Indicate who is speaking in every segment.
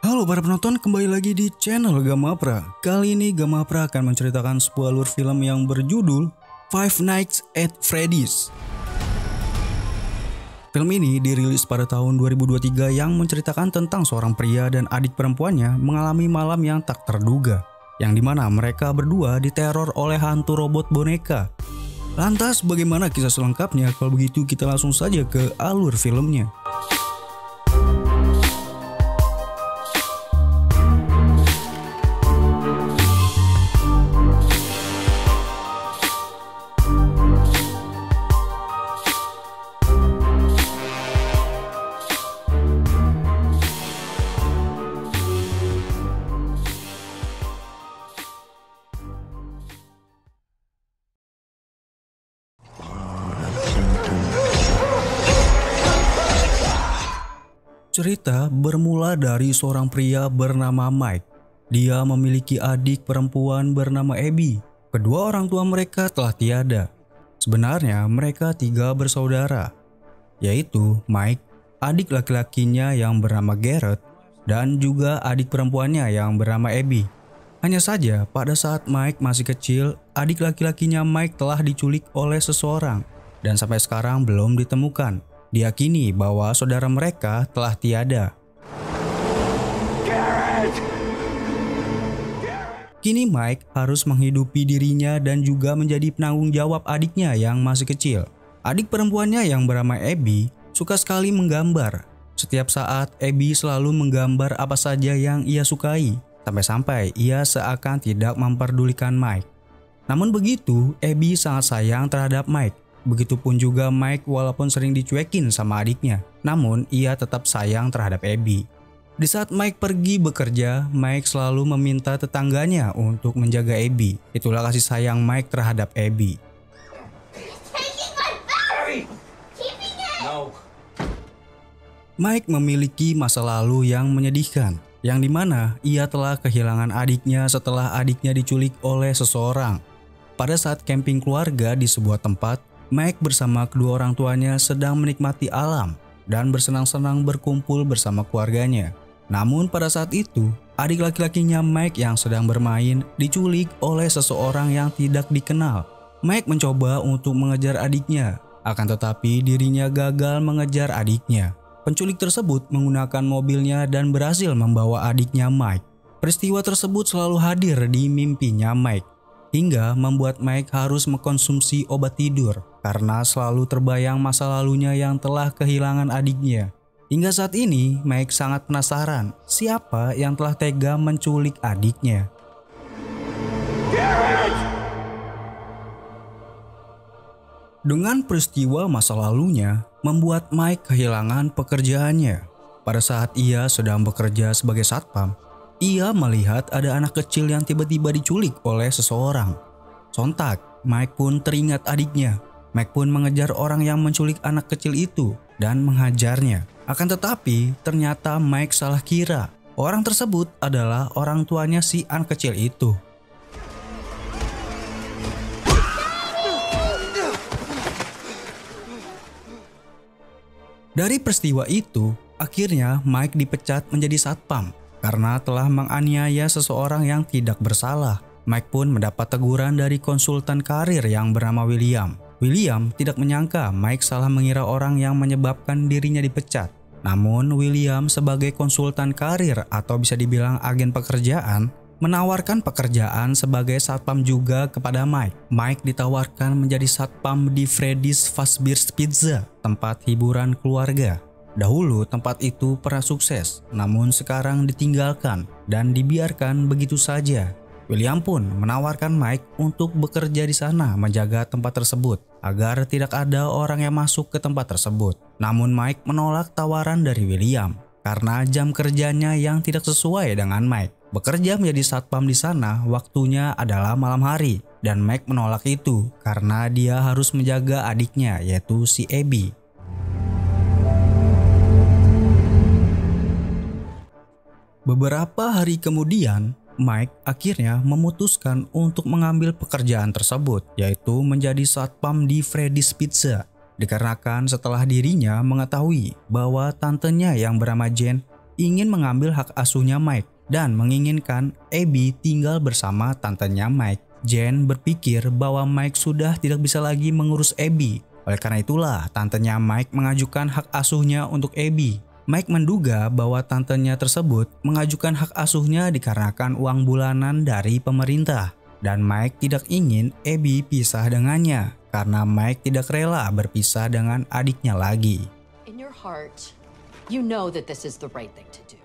Speaker 1: Halo para penonton, kembali lagi di channel Gamapra. Kali ini Gamapra akan menceritakan sebuah alur film yang berjudul Five Nights at Freddy's. Film ini dirilis pada tahun 2023 yang menceritakan tentang seorang pria dan adik perempuannya mengalami malam yang tak terduga, yang dimana mereka berdua diteror oleh hantu robot boneka. Lantas bagaimana kisah selengkapnya? Kalau begitu kita langsung saja ke alur filmnya. Cerita bermula dari seorang pria bernama Mike. Dia memiliki adik perempuan bernama Abby. Kedua orang tua mereka telah tiada. Sebenarnya mereka tiga bersaudara, yaitu Mike, adik laki-lakinya yang bernama Garrett, dan juga adik perempuannya yang bernama Abby. Hanya saja pada saat Mike masih kecil, adik laki-lakinya Mike telah diculik oleh seseorang dan sampai sekarang belum ditemukan. Diyakini bahwa saudara mereka telah tiada. Kini Mike harus menghidupi dirinya dan juga menjadi penanggung jawab adiknya yang masih kecil. Adik perempuannya yang bernama Abby suka sekali menggambar. Setiap saat Abby selalu menggambar apa saja yang ia sukai, sampai-sampai ia seakan tidak memperdulikan Mike. Namun begitu, Abby sangat sayang terhadap Mike. Begitupun juga Mike walaupun sering dicuekin sama adiknya, namun ia tetap sayang terhadap Abby. Di saat Mike pergi bekerja, Mike selalu meminta tetangganya untuk menjaga Abby. Itulah kasih sayang Mike terhadap Abby. Mike memiliki masa lalu yang menyedihkan, yang dimana ia telah kehilangan adiknya setelah adiknya diculik oleh seseorang. Pada saat camping keluarga di sebuah tempat, Mike bersama kedua orang tuanya sedang menikmati alam dan bersenang-senang berkumpul bersama keluarganya. Namun pada saat itu, adik laki-lakinya Mike yang sedang bermain diculik oleh seseorang yang tidak dikenal. Mike mencoba untuk mengejar adiknya, akan tetapi dirinya gagal mengejar adiknya. Penculik tersebut menggunakan mobilnya dan berhasil membawa adiknya Mike. Peristiwa tersebut selalu hadir di mimpinya Mike, hingga membuat Mike harus mengkonsumsi obat tidur karena selalu terbayang masa lalunya yang telah kehilangan adiknya. Hingga saat ini, Mike sangat penasaran siapa yang telah tega menculik adiknya. Dengan peristiwa masa lalunya, membuat Mike kehilangan pekerjaannya. Pada saat ia sedang bekerja sebagai satpam, ia melihat ada anak kecil yang tiba-tiba diculik oleh seseorang. Sontak, Mike pun teringat adiknya. Mike pun mengejar orang yang menculik anak kecil itu dan menghajarnya. Akan tetapi, ternyata Mike salah kira. Orang tersebut adalah orang tuanya si anak kecil itu. Dari peristiwa itu, akhirnya Mike dipecat menjadi satpam karena telah menganiaya seseorang yang tidak bersalah. Mike pun mendapat teguran dari konsultan karir yang bernama William. William tidak menyangka Mike salah mengira orang yang menyebabkan dirinya dipecat. Namun William sebagai konsultan karir atau bisa dibilang agen pekerjaan, menawarkan pekerjaan sebagai satpam juga kepada Mike. Mike ditawarkan menjadi satpam di Freddy's Fazbear's Pizza, tempat hiburan keluarga. Dahulu tempat itu pernah sukses, namun sekarang ditinggalkan dan dibiarkan begitu saja. William pun menawarkan Mike untuk bekerja di sana menjaga tempat tersebut agar tidak ada orang yang masuk ke tempat tersebut. Namun Mike menolak tawaran dari William karena jam kerjanya yang tidak sesuai dengan Mike. Bekerja menjadi satpam di sana waktunya adalah malam hari dan Mike menolak itu karena dia harus menjaga adiknya yaitu si Abby. Beberapa hari kemudian, Mike akhirnya memutuskan untuk mengambil pekerjaan tersebut, yaitu menjadi satpam di Freddy's Pizza. Dikarenakan setelah dirinya mengetahui bahwa tantenya yang bernama Jen ingin mengambil hak asuhnya Mike dan menginginkan Abby tinggal bersama tantenya Mike. Jen berpikir bahwa Mike sudah tidak bisa lagi mengurus Abby. Oleh karena itulah tantenya Mike mengajukan hak asuhnya untuk Abby. Mike menduga bahwa tantenya tersebut mengajukan hak asuhnya dikarenakan uang bulanan dari pemerintah. Dan Mike tidak ingin Abby pisah dengannya karena Mike tidak rela berpisah dengan adiknya lagi.
Speaker 2: In your heart, you know that this is the right thing to do.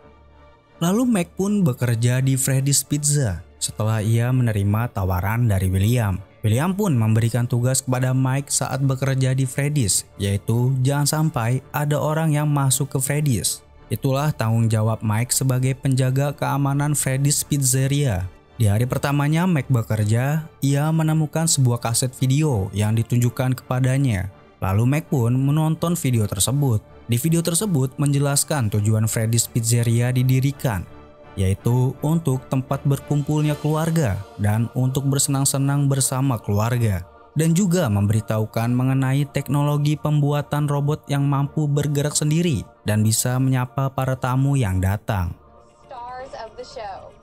Speaker 1: Lalu Mike pun bekerja di Freddy's Pizza setelah ia menerima tawaran dari William. William pun memberikan tugas kepada Mike saat bekerja di Freddy's, yaitu jangan sampai ada orang yang masuk ke Freddy's. Itulah tanggung jawab Mike sebagai penjaga keamanan Freddy's Pizzeria. Di hari pertamanya Mike bekerja, ia menemukan sebuah kaset video yang ditunjukkan kepadanya. Lalu Mike pun menonton video tersebut. Di video tersebut menjelaskan tujuan Freddy's Pizzeria didirikan, yaitu untuk tempat berkumpulnya keluarga dan untuk bersenang-senang bersama keluarga. Dan juga memberitahukan mengenai teknologi pembuatan robot yang mampu bergerak sendiri dan bisa menyapa para tamu yang datang.
Speaker 2: Stars of the show.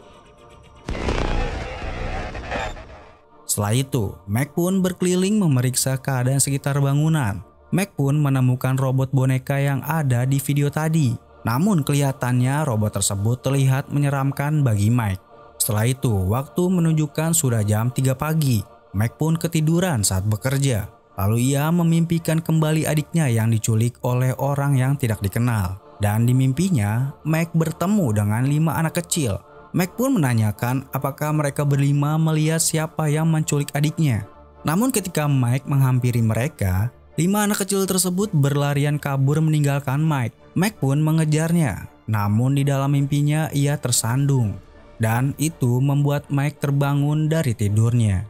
Speaker 1: Setelah itu, Mike pun berkeliling memeriksa keadaan sekitar bangunan. Mike pun menemukan robot boneka yang ada di video tadi. Namun kelihatannya robot tersebut terlihat menyeramkan bagi Mike. Setelah itu, waktu menunjukkan sudah jam 3 pagi. Mike pun ketiduran saat bekerja. Lalu ia memimpikan kembali adiknya yang diculik oleh orang yang tidak dikenal. Dan di mimpinya, Mike bertemu dengan 5 anak kecil. Mike pun menanyakan apakah mereka berlima melihat siapa yang menculik adiknya. Namun ketika Mike menghampiri mereka, 5 anak kecil tersebut berlarian kabur meninggalkan Mike. Mike pun mengejarnya, namun di dalam mimpinya ia tersandung. Dan itu membuat Mike terbangun dari tidurnya.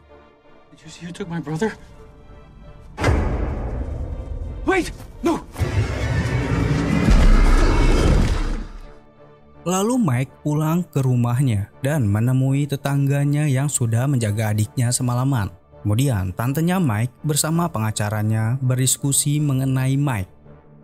Speaker 3: Did you see who took my brother? Wait! No!
Speaker 1: Lalu Mike pulang ke rumahnya dan menemui tetangganya yang sudah menjaga adiknya semalaman. Kemudian tantenya Mike bersama pengacaranya berdiskusi mengenai Mike.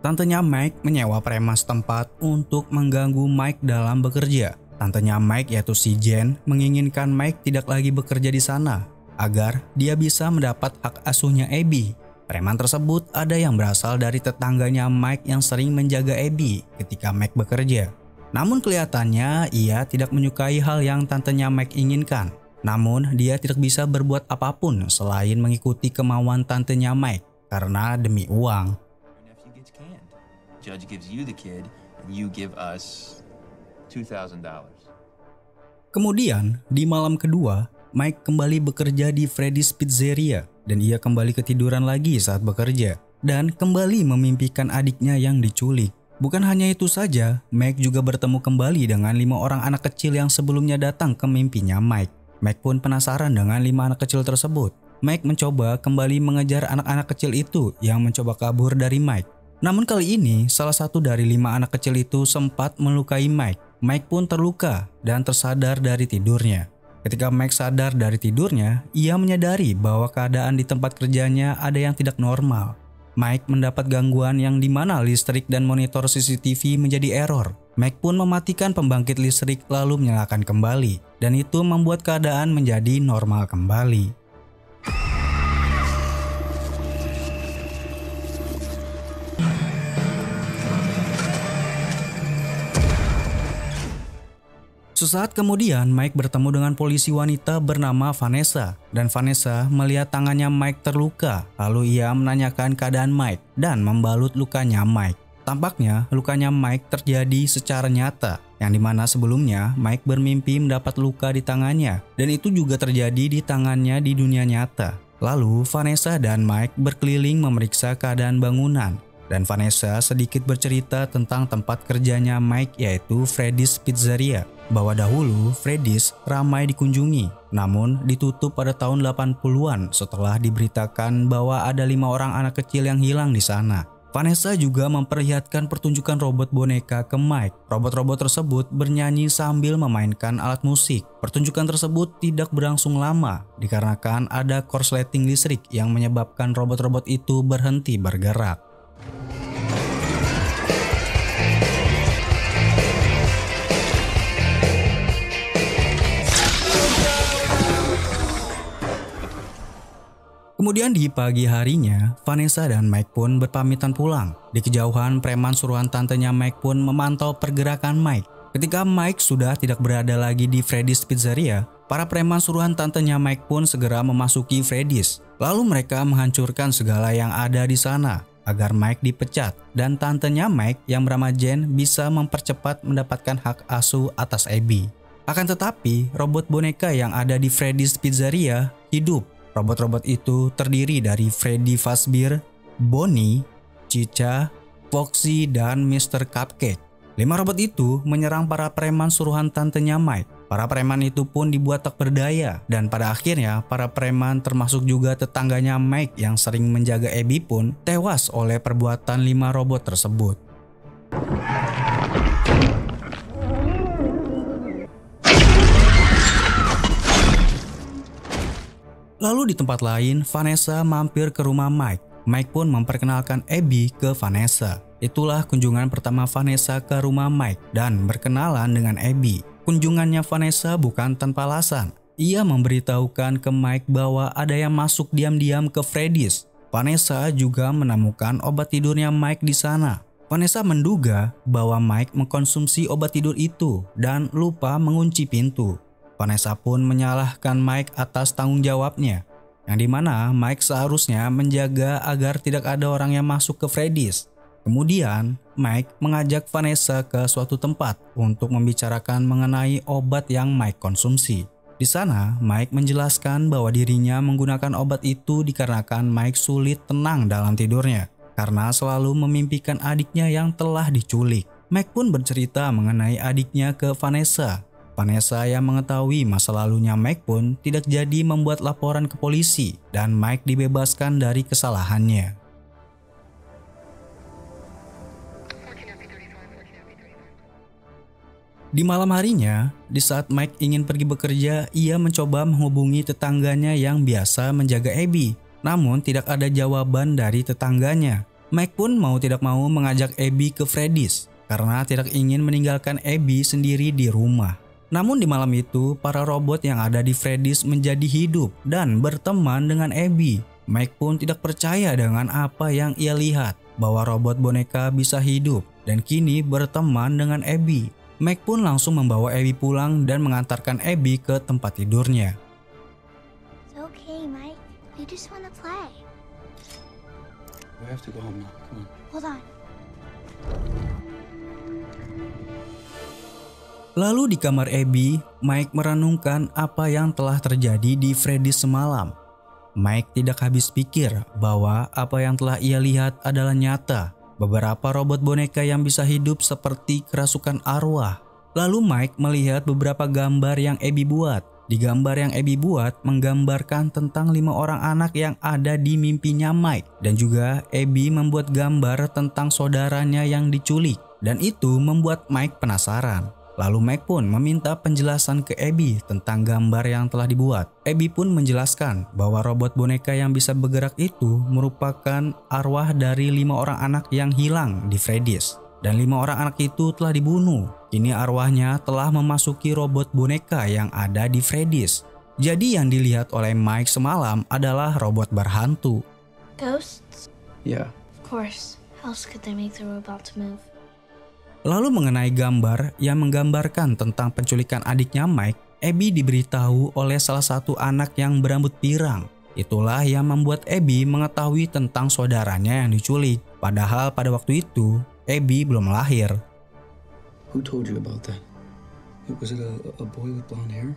Speaker 1: Tantenya Mike menyewa preman setempat untuk mengganggu Mike dalam bekerja. Tantenya Mike yaitu si Jen menginginkan Mike tidak lagi bekerja di sana agar dia bisa mendapat hak asuhnya Abby. Preman tersebut ada yang berasal dari tetangganya Mike yang sering menjaga Abby ketika Mike bekerja. Namun kelihatannya ia tidak menyukai hal yang tantenya Mike inginkan. Namun dia tidak bisa berbuat apapun selain mengikuti kemauan tantenya Mike karena demi uang.
Speaker 4: Judge gives you the kid and you give us $2,000.
Speaker 1: Kemudian di malam kedua, Mike kembali bekerja di Freddy's Pizzeria dan ia kembali ketiduran lagi saat bekerja dan kembali memimpikan adiknya yang diculik. Bukan hanya itu saja, Mike juga bertemu kembali dengan 5 orang anak kecil yang sebelumnya datang ke mimpinya Mike. Mike pun penasaran dengan 5 anak kecil tersebut. Mike mencoba kembali mengejar anak-anak kecil itu yang mencoba kabur dari Mike. Namun kali ini, salah satu dari 5 anak kecil itu sempat melukai Mike. Mike pun terluka dan tersadar dari tidurnya. Ketika Mike sadar dari tidurnya, ia menyadari bahwa keadaan di tempat kerjanya ada yang tidak normal. Mike mendapat gangguan yang dimana listrik dan monitor CCTV menjadi error. Mike pun mematikan pembangkit listrik lalu menyalakan kembali. Dan itu membuat keadaan menjadi normal kembali. Sesaat kemudian Mike bertemu dengan polisi wanita bernama Vanessa. Dan Vanessa melihat tangannya Mike terluka. Lalu ia menanyakan keadaan Mike dan membalut lukanya Mike. Tampaknya lukanya Mike terjadi secara nyata. Yang dimana sebelumnya Mike bermimpi mendapat luka di tangannya. Dan itu juga terjadi di tangannya di dunia nyata. Lalu Vanessa dan Mike berkeliling memeriksa keadaan bangunan. Dan Vanessa sedikit bercerita tentang tempat kerjanya Mike yaitu Freddy's Pizzeria. Bahwa dahulu Freddy's ramai dikunjungi, namun ditutup pada tahun 80-an setelah diberitakan bahwa ada 5 orang anak kecil yang hilang di sana. Vanessa juga memperlihatkan pertunjukan robot boneka ke Mike. Robot-robot tersebut bernyanyi sambil memainkan alat musik. Pertunjukan tersebut tidak berlangsung lama dikarenakan ada korsleting listrik yang menyebabkan robot-robot itu berhenti bergerak. Kemudian di pagi harinya, Vanessa dan Mike pun berpamitan pulang. Di kejauhan, preman suruhan tantenya Mike pun memantau pergerakan Mike. Ketika Mike sudah tidak berada lagi di Freddy's Pizzeria, para preman suruhan tantenya Mike pun segera memasuki Freddy's. Lalu mereka menghancurkan segala yang ada di sana agar Mike dipecat dan tantenya Mike yang bernama Jen bisa mempercepat mendapatkan hak asuh atas Abby. Akan tetapi, robot boneka yang ada di Freddy's Pizzeria hidup. Robot-robot itu terdiri dari Freddy Fazbear, Bonnie, Chicha, Foxy, dan Mr. Cupcake. 5 robot itu menyerang para preman suruhan tantenya Mike. Para preman itu pun dibuat tak berdaya dan pada akhirnya para preman termasuk juga tetangganya Mike yang sering menjaga Abby pun tewas oleh perbuatan 5 robot tersebut. Lalu di tempat lain, Vanessa mampir ke rumah Mike. Mike pun memperkenalkan Abby ke Vanessa. Itulah kunjungan pertama Vanessa ke rumah Mike dan berkenalan dengan Abby. Kunjungannya Vanessa bukan tanpa alasan. Ia memberitahukan ke Mike bahwa ada yang masuk diam-diam ke Freddy's. Vanessa juga menemukan obat tidurnya Mike di sana. Vanessa menduga bahwa Mike mengkonsumsi obat tidur itu dan lupa mengunci pintu. Vanessa pun menyalahkan Mike atas tanggung jawabnya, yang dimana Mike seharusnya menjaga agar tidak ada orang yang masuk ke Freddy's. Kemudian, Mike mengajak Vanessa ke suatu tempat untuk membicarakan mengenai obat yang Mike konsumsi. Di sana, Mike menjelaskan bahwa dirinya menggunakan obat itu dikarenakan Mike sulit tenang dalam tidurnya karena selalu memimpikan adiknya yang telah diculik. Mike pun bercerita mengenai adiknya ke Vanessa. Vanessa yang mengetahui masa lalunya Mike pun tidak jadi membuat laporan ke polisi dan Mike dibebaskan dari kesalahannya. Di malam harinya, di saat Mike ingin pergi bekerja, ia mencoba menghubungi tetangganya yang biasa menjaga Abby. Namun tidak ada jawaban dari tetangganya. Mike pun mau tidak mau mengajak Abby ke Freddy's karena tidak ingin meninggalkan Abby sendiri di rumah. Namun di malam itu, para robot yang ada di Freddy's menjadi hidup dan berteman dengan Abby. Mike pun tidak percaya dengan apa yang ia lihat, bahwa robot boneka bisa hidup dan kini berteman dengan Abby. Mike pun langsung membawa Abby pulang dan mengantarkan Abby ke tempat tidurnya.
Speaker 5: It's okay, Mike. We just want to play.
Speaker 3: We have to go home now. Come on.
Speaker 5: Hold on.
Speaker 1: Lalu di kamar Abby, Mike merenungkan apa yang telah terjadi di Freddy's semalam. Mike tidak habis pikir bahwa apa yang telah ia lihat adalah nyata. Beberapa robot boneka yang bisa hidup seperti kerasukan arwah. Lalu Mike melihat beberapa gambar yang Abby buat. Di gambar yang Abby buat menggambarkan tentang 5 orang anak yang ada di mimpinya Mike. Dan juga Abby membuat gambar tentang saudaranya yang diculik. Dan itu membuat Mike penasaran. Lalu Mike pun meminta penjelasan ke Abby tentang gambar yang telah dibuat. Abby pun menjelaskan bahwa robot boneka yang bisa bergerak itu merupakan arwah dari 5 orang anak yang hilang di Freddy's. Dan 5 orang anak itu telah dibunuh. Kini arwahnya telah memasuki robot boneka yang ada di Freddy's. Jadi yang dilihat oleh Mike semalam adalah robot berhantu.
Speaker 5: Ghosts?
Speaker 3: Yeah.
Speaker 5: Of course. How else could they make the robots move?
Speaker 1: Lalu mengenai gambar yang menggambarkan tentang penculikan adiknya Mike, Abby diberitahu oleh salah satu anak yang berambut pirang. Itulah yang membuat Abby mengetahui tentang saudaranya yang diculik. Padahal pada waktu itu, Abby belum lahir.
Speaker 3: Who told you about that? Was it a boy with blonde hair?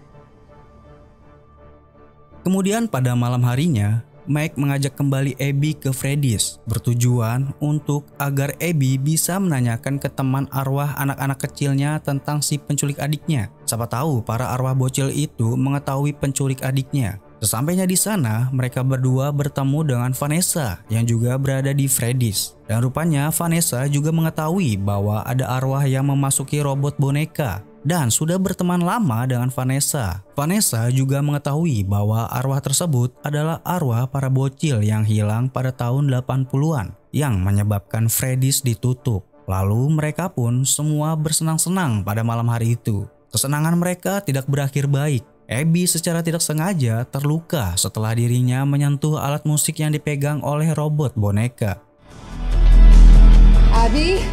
Speaker 1: Kemudian pada malam harinya, Mike mengajak kembali Abby ke Freddy's bertujuan untuk agar Abby bisa menanyakan ke teman arwah anak-anak kecilnya tentang si penculik adiknya. Siapa tahu para arwah bocil itu mengetahui penculik adiknya. Sesampainya di sana, mereka berdua bertemu dengan Vanessa yang juga berada di Freddy's. Dan rupanya Vanessa juga mengetahui bahwa ada arwah yang memasuki robot boneka dan sudah berteman lama dengan Vanessa. Vanessa juga mengetahui bahwa arwah tersebut adalah arwah para bocil yang hilang pada tahun 80-an yang menyebabkan Freddy's ditutup. Lalu mereka pun semua bersenang-senang pada malam hari itu. Kesenangan mereka tidak berakhir baik Abby secara tidak sengaja terluka setelah dirinya menyentuh alat musik yang dipegang oleh robot boneka.
Speaker 2: Abby?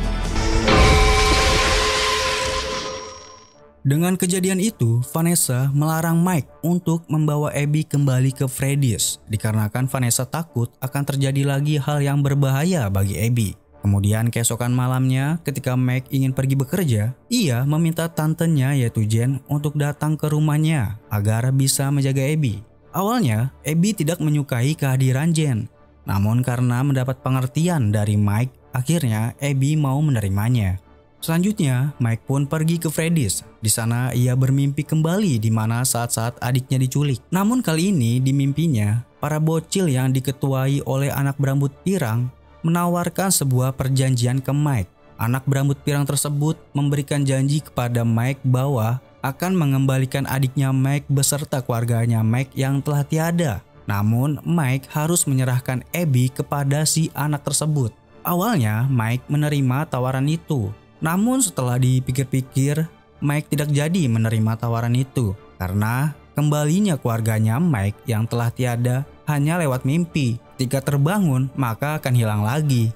Speaker 1: Dengan kejadian itu, Vanessa melarang Mike untuk membawa Abby kembali ke Freddy's dikarenakan Vanessa takut akan terjadi lagi hal yang berbahaya bagi Abby. Kemudian keesokan malamnya ketika Mike ingin pergi bekerja, ia meminta tantenya yaitu Jen untuk datang ke rumahnya agar bisa menjaga Abby. Awalnya, Abby tidak menyukai kehadiran Jen, namun karena mendapat pengertian dari Mike, akhirnya Abby mau menerimanya. Selanjutnya, Mike pun pergi ke Freddy's. Di sana ia bermimpi kembali di mana saat-saat adiknya diculik. Namun kali ini di mimpinya, para bocil yang diketuai oleh anak berambut pirang menawarkan sebuah perjanjian ke Mike. Anak berambut pirang tersebut memberikan janji kepada Mike bahwa akan mengembalikan adiknya Mike beserta keluarganya Mike yang telah tiada. Namun Mike harus menyerahkan Abby kepada si anak tersebut. Awalnya Mike menerima tawaran itu. Namun setelah dipikir-pikir, Mike tidak jadi menerima tawaran itu karena kembalinya keluarganya Mike yang telah tiada hanya lewat mimpi. Ketika terbangun, maka akan hilang lagi.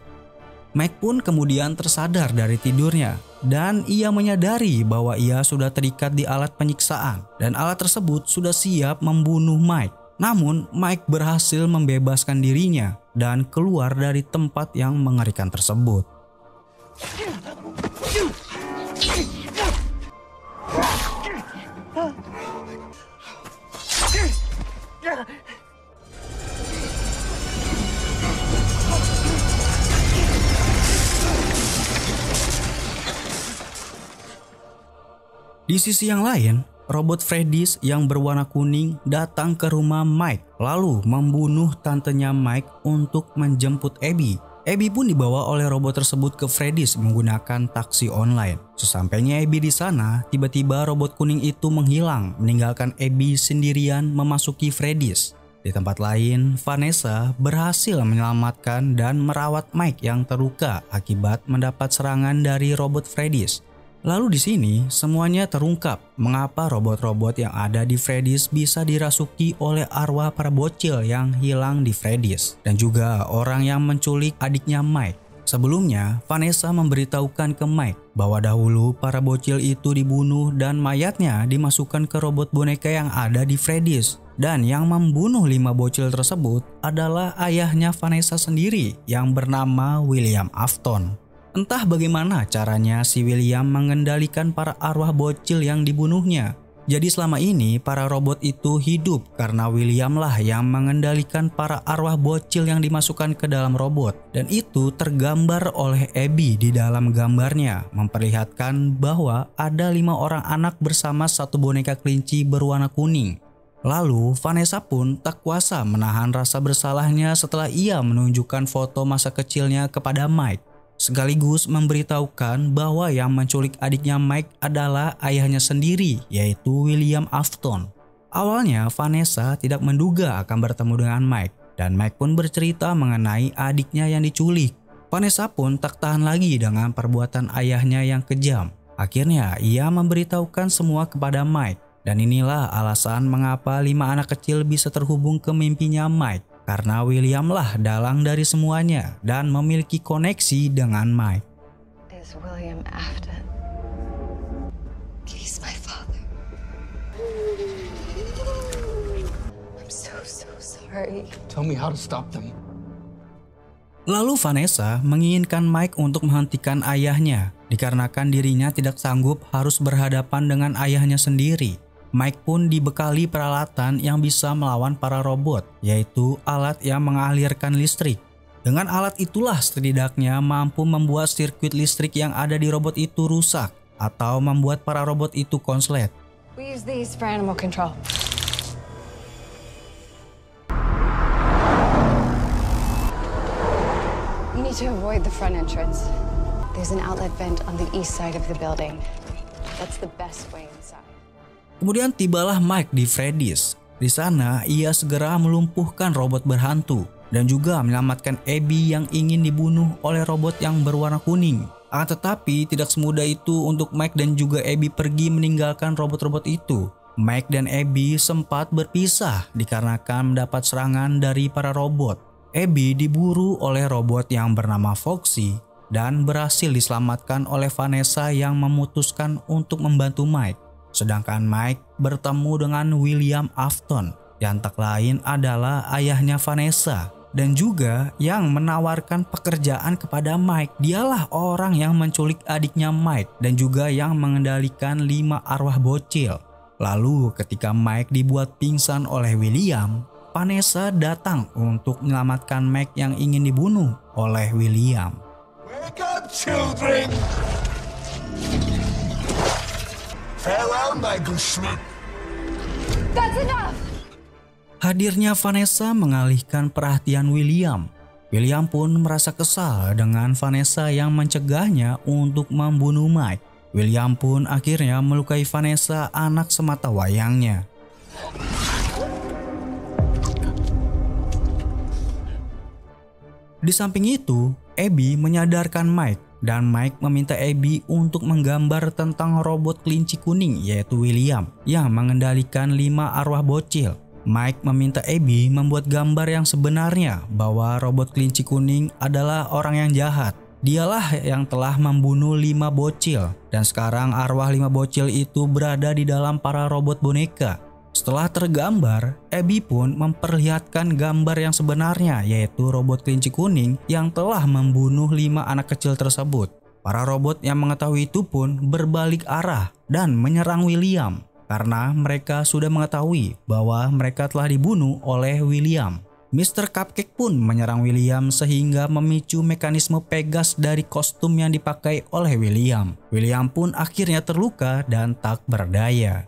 Speaker 1: Mike pun kemudian tersadar dari tidurnya dan ia menyadari bahwa ia sudah terikat di alat penyiksaan dan alat tersebut sudah siap membunuh Mike. Namun Mike berhasil membebaskan dirinya dan keluar dari tempat yang mengerikan tersebut. Di sisi yang lain, robot Freddy's yang berwarna kuning datang ke rumah Mike lalu membunuh tantenya Mike untuk menjemput Abby. Abby pun dibawa oleh robot tersebut ke Freddy's menggunakan taksi online. Sesampainya Abby di sana, tiba-tiba robot kuning itu menghilang, meninggalkan Abby sendirian memasuki Freddy's. Di tempat lain, Vanessa berhasil menyelamatkan dan merawat Mike yang terluka akibat mendapat serangan dari robot Freddy's. Lalu di sini semuanya terungkap mengapa robot-robot yang ada di Freddy's bisa dirasuki oleh arwah para bocil yang hilang di Freddy's dan juga orang yang menculik adiknya Mike. Sebelumnya, Vanessa memberitahukan ke Mike bahwa dahulu para bocil itu dibunuh dan mayatnya dimasukkan ke robot boneka yang ada di Freddy's. Dan yang membunuh 5 bocil tersebut adalah ayahnya Vanessa sendiri yang bernama William Afton. Entah bagaimana caranya si William mengendalikan para arwah bocil yang dibunuhnya. Jadi selama ini para robot itu hidup karena William lah yang mengendalikan para arwah bocil yang dimasukkan ke dalam robot. Dan itu tergambar oleh Abby di dalam gambarnya, memperlihatkan bahwa ada 5 orang anak bersama satu boneka kelinci berwarna kuning. Lalu Vanessa pun tak kuasa menahan rasa bersalahnya setelah ia menunjukkan foto masa kecilnya kepada Mike. Sekaligus memberitahukan bahwa yang menculik adiknya Mike adalah ayahnya sendiri, yaitu William Afton. Awalnya Vanessa tidak menduga akan bertemu dengan Mike, dan Mike pun bercerita mengenai adiknya yang diculik. Vanessa pun tak tahan lagi dengan perbuatan ayahnya yang kejam. Akhirnya ia memberitahukan semua kepada Mike, dan inilah alasan mengapa 5 anak kecil bisa terhubung ke mimpinya Mike. Karena William lah dalang dari semuanya dan memiliki koneksi dengan Mike.
Speaker 6: Is William Afton. He's my father. I'm so sorry.
Speaker 3: Tell me how to stop them.
Speaker 1: Lalu Vanessa menginginkan Mike untuk menghentikan ayahnya dikarenakan dirinya tidak sanggup harus berhadapan dengan ayahnya sendiri. Mike pun dibekali peralatan yang bisa melawan para robot, yaitu alat yang mengalirkan listrik. Dengan alat itulah setidaknya mampu membuat sirkuit listrik yang ada di robot itu rusak atau membuat para robot itu konslet.
Speaker 6: We use these for animal control. You need to avoid the front entrance. There's an outlet vent on the east side of the building. That's the best way inside.
Speaker 1: Kemudian tibalah Mike di Freddy's. Di sana ia segera melumpuhkan robot berhantu dan juga menyelamatkan Abby yang ingin dibunuh oleh robot yang berwarna kuning. Tetapi tidak semudah itu untuk Mike dan juga Abby pergi meninggalkan robot-robot itu. Mike dan Abby sempat berpisah dikarenakan mendapat serangan dari para robot. Abby diburu oleh robot yang bernama Foxy dan berhasil diselamatkan oleh Vanessa yang memutuskan untuk membantu Mike. Sedangkan Mike bertemu dengan William Afton yang tak lain adalah ayahnya Vanessa dan juga yang menawarkan pekerjaan kepada Mike. Dialah orang yang menculik adiknya Mike dan juga yang mengendalikan 5 arwah bocil. Lalu ketika Mike dibuat pingsan oleh William, Vanessa datang untuk menyelamatkan Mike yang ingin dibunuh oleh William.
Speaker 7: Wake up, children! Farewell, Michael Schmidt.
Speaker 6: That's enough!
Speaker 1: Hadirnya Vanessa mengalihkan perhatian William. William pun merasa kesal dengan Vanessa yang mencegahnya untuk membunuh Mike. William pun akhirnya melukai Vanessa, anak semata wayangnya. Di samping itu, Abby menyadarkan Mike dan Mike meminta Abby untuk menggambar tentang robot kelinci kuning yaitu William yang mengendalikan 5 arwah bocil. Mike meminta Abby membuat gambar yang sebenarnya bahwa robot kelinci kuning adalah orang yang jahat. Dialah yang telah membunuh 5 bocil dan sekarang arwah 5 bocil itu berada di dalam para robot boneka. Setelah tergambar, Abby pun memperlihatkan gambar yang sebenarnya yaitu robot kelinci kuning yang telah membunuh 5 anak kecil tersebut. Para robot yang mengetahui itu pun berbalik arah dan menyerang William karena mereka sudah mengetahui bahwa mereka telah dibunuh oleh William. Mr. Cupcake pun menyerang William sehingga memicu mekanisme Pegas dari kostum yang dipakai oleh William. William pun akhirnya terluka dan tak berdaya.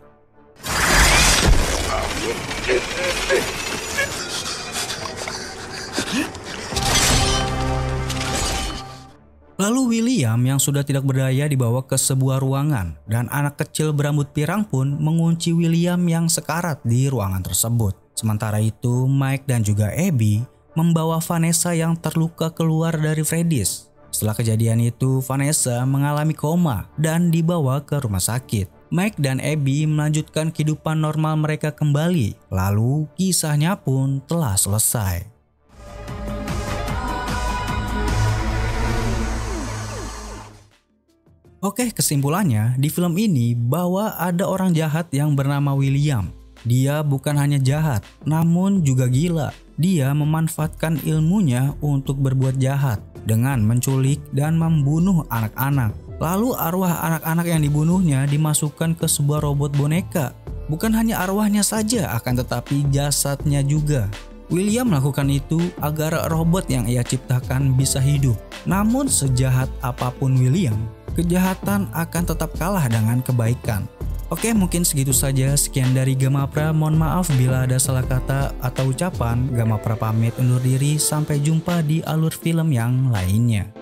Speaker 1: Lalu William yang sudah tidak berdaya dibawa ke sebuah ruangan dan anak kecil berambut pirang pun mengunci William yang sekarat di ruangan tersebut. Sementara itu Mike dan juga Abby membawa Vanessa yang terluka keluar dari Freddy's. Setelah kejadian itu Vanessa mengalami koma dan dibawa ke rumah sakit. Mike dan Abby melanjutkan kehidupan normal mereka kembali. Lalu kisahnya pun telah selesai. Oke, kesimpulannya di film ini bahwa ada orang jahat yang bernama William. Dia bukan hanya jahat, namun juga gila. Dia memanfaatkan ilmunya untuk berbuat jahat dengan menculik dan membunuh anak-anak. Lalu arwah anak-anak yang dibunuhnya dimasukkan ke sebuah robot boneka. Bukan hanya arwahnya saja, akan tetapi jasadnya juga. William melakukan itu agar robot yang ia ciptakan bisa hidup. Namun sejahat apapun William, kejahatan akan tetap kalah dengan kebaikan. Oke, mungkin segitu saja. Sekian dari Gamapra. Mohon maaf bila ada salah kata atau ucapan. Gamapra pamit undur diri. Sampai jumpa di alur film yang lainnya.